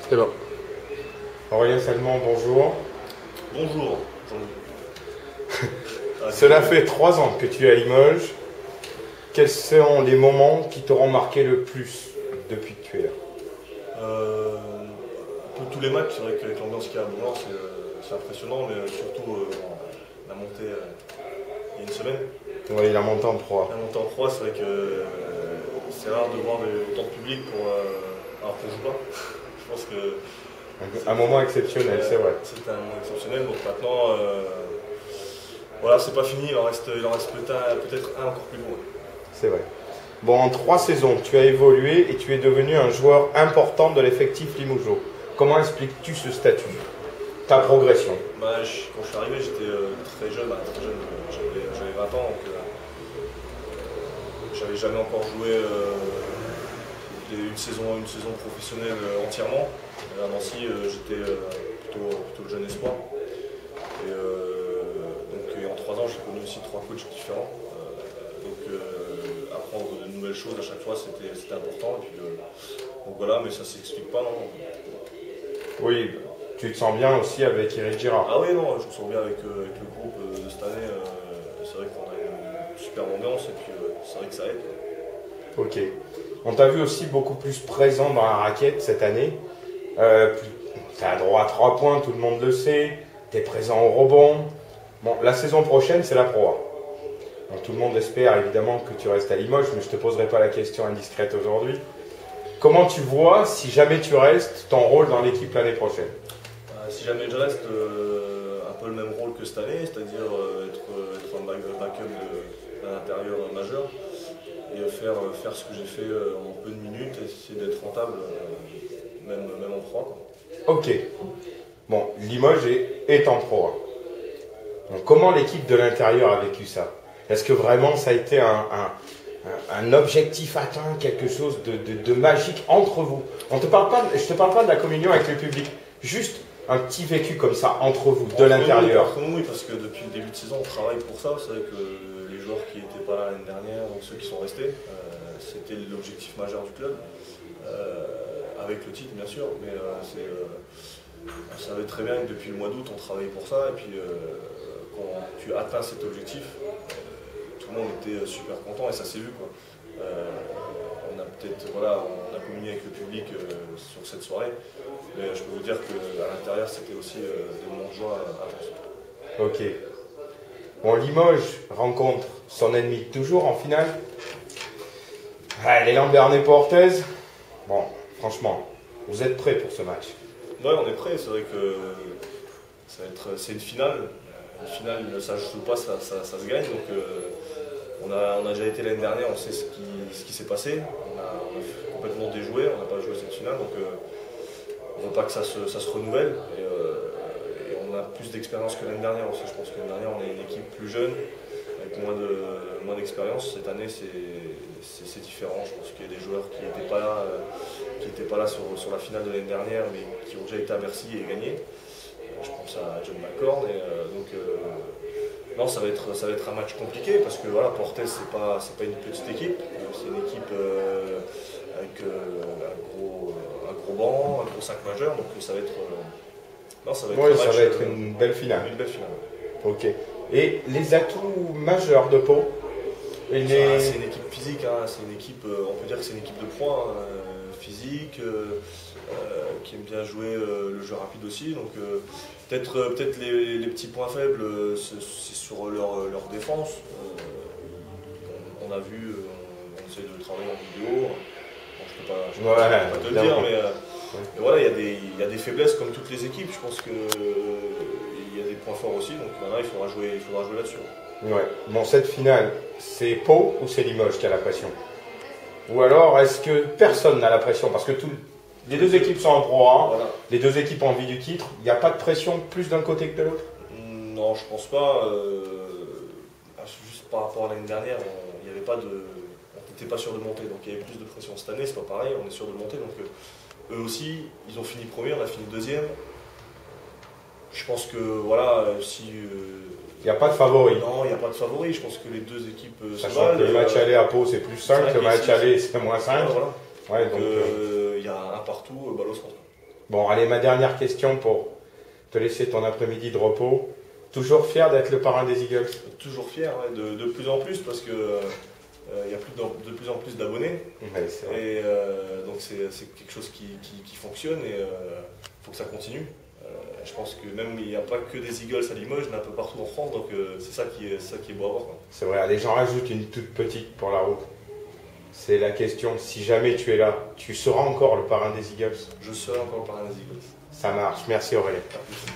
C'est bon. Aurélien Salmon, bonjour. Bonjour. Cela fait 3 ans que tu es à Limoges. Quels sont les moments qui t'auront marqué le plus depuis que tu es là? Un peu tous les matchs, c'est vrai qu'avec l'ambiance qu'il y a à Bourg, c'est impressionnant, mais surtout la montée il y a une semaine. Oui, la montée en 3. La montée en 3, c'est vrai que c'est rare de voir autant de public alors qu'on joue pas. Je pense que Un moment exceptionnel, c'est vrai. c'était un moment exceptionnel, donc maintenant, voilà, c'est pas fini, il en reste peut-être un encore plus gros. C'est vrai. Bon, en 3 saisons, tu as évolué et tu es devenu un joueur important de l'effectif limougeau. Comment expliques-tu ce statut, ta progression? Quand je suis arrivé, j'étais très jeune, j'avais 20 ans, donc j'avais jamais encore joué une saison professionnelle entièrement. À Nancy, j'étais plutôt le jeune espoir. Et donc en 3 ans, j'ai connu aussi 3 coachs différents. Apprendre de nouvelles choses à chaque fois, c'était important. Et puis, donc voilà, mais ça s'explique pas, non. Oui, tu te sens bien aussi avec Eric Girard. Ah oui, non, je me sens bien avec le groupe de cette année. C'est vrai qu'on a une super ambiance et puis c'est vrai que ça aide. Ok. On t'a vu aussi beaucoup plus présent dans la raquette cette année. Tu as droit à 3 points, tout le monde le sait. Tu es présent au rebond. Bon, la saison prochaine, c'est la Pro A. Donc, tout le monde espère évidemment que tu restes à Limoges, mais je ne te poserai pas la question indiscrète aujourd'hui. Comment tu vois, si jamais tu restes, ton rôle dans l'équipe l'année prochaine? Si jamais je reste, un peu le même rôle que cette année, c'est-à-dire être un backup d'un intérieur majeur et faire ce que j'ai fait en peu de minutes et essayer d'être rentable, même en Pro A, quoi. Ok. Bon, Limoges est en Pro A. Donc, comment l'équipe de l'intérieur a vécu ça? Est-ce que vraiment ça a été un objectif atteint, quelque chose de magique entre vous? Je ne te parle pas de la communion avec le public, juste un petit vécu comme ça entre vous, de l'intérieur. Oui, parce que depuis le début de saison, on travaille pour ça. C'est vrai que les joueurs qui n'étaient pas là l'année dernière, donc ceux qui sont restés, c'était l'objectif majeur du club, avec le titre bien sûr, mais on savait très bien que depuis le mois d'août, on travaillait pour ça, et puis quand tu atteins cet objectif, tout le monde était super content et ça s'est vu, quoi. On a communié avec le public sur cette soirée, mais je peux vous dire qu'à l'intérieur c'était aussi des moments de joie intenses. Ok. Bon, Limoges rencontre son ennemi toujours en finale. Les Lambernais-Portez. Bon, franchement, vous êtes prêts pour ce match? Ouais, on est prêts, c'est vrai que c'est une finale. Une finale, ça ne se joue pas, ça se gagne. Donc, on a déjà été l'année dernière, on sait ce qui s'est passé. On a complètement déjoué, on n'a pas joué cette finale. Donc, on ne veut pas que ça se renouvelle. Et on a plus d'expérience que l'année dernière aussi. Je pense que l'année dernière, on est une équipe plus jeune, avec moins d'expérience. Cette année, c'est différent. Je pense qu'il y a des joueurs qui n'étaient pas là sur la finale de l'année dernière, mais qui ont déjà été à Bercy et gagné. Je pense à John McCorn. Non, ça va être un match compliqué parce que voilà, Portez, c'est pas une petite équipe. C'est une équipe avec un gros banc, un gros 5 majeur. Donc ça va être. Ça va être une belle finale. Une belle finale. Ok. Et les atouts majeurs de Pau? C'est une équipe physique, hein. C'est une équipe, on peut dire que c'est une équipe de points, physique, qui aime bien jouer le jeu rapide aussi. Donc peut-être les petits points faibles, c'est sur leur défense. On a vu, on essaie de travailler en vidéo. Bon, je ne peux pas te le dire, mais voilà, il y a des faiblesses comme toutes les équipes. Je pense qu'il y a des points forts aussi. Donc maintenant, il faudra jouer là-dessus. Ouais. Bon, cette finale, c'est Pau ou c'est Limoges qui a la pression? Ou alors, est-ce que personne n'a la pression? Parce que les deux équipes sont en Pro A, voilà. Les deux équipes ont envie du titre. Il n'y a pas de pression plus d'un côté que de l'autre? Non, je pense pas. Juste par rapport à l'année dernière, on n'était pas sûr de monter. Donc il y avait plus de pression cette année, c'est pas pareil, on est sûr de monter. Donc eux aussi, ils ont fini premier, on a fini deuxième. Je pense que voilà, il n'y a pas de favori. Non, il n'y a pas de favori. Je pense que les deux équipes sachant que le match aller à Pau c'est plus 5, le match aller c'est moins 5. Voilà. Ouais, donc il y a un partout, balle au centre. Bon, allez, ma dernière question pour te laisser ton après-midi de repos. Toujours fier d'être le parrain des Eagles? Toujours fier, ouais, de plus en plus, parce que il y a de plus en plus d'abonnés. Ouais, c'est vrai. Et donc c'est quelque chose qui fonctionne et il faut que ça continue. Je pense que même il n'y a pas que des Eagles à Limoges, il y en a un peu partout en France, donc c'est ça qui est beau à voir, quoi. C'est vrai, allez, j'en rajoute une toute petite pour la route. C'est la question, si jamais tu es là, tu seras encore le parrain des Eagles? Je serai encore le parrain des Eagles. Ça marche, merci Aurélien. À plus.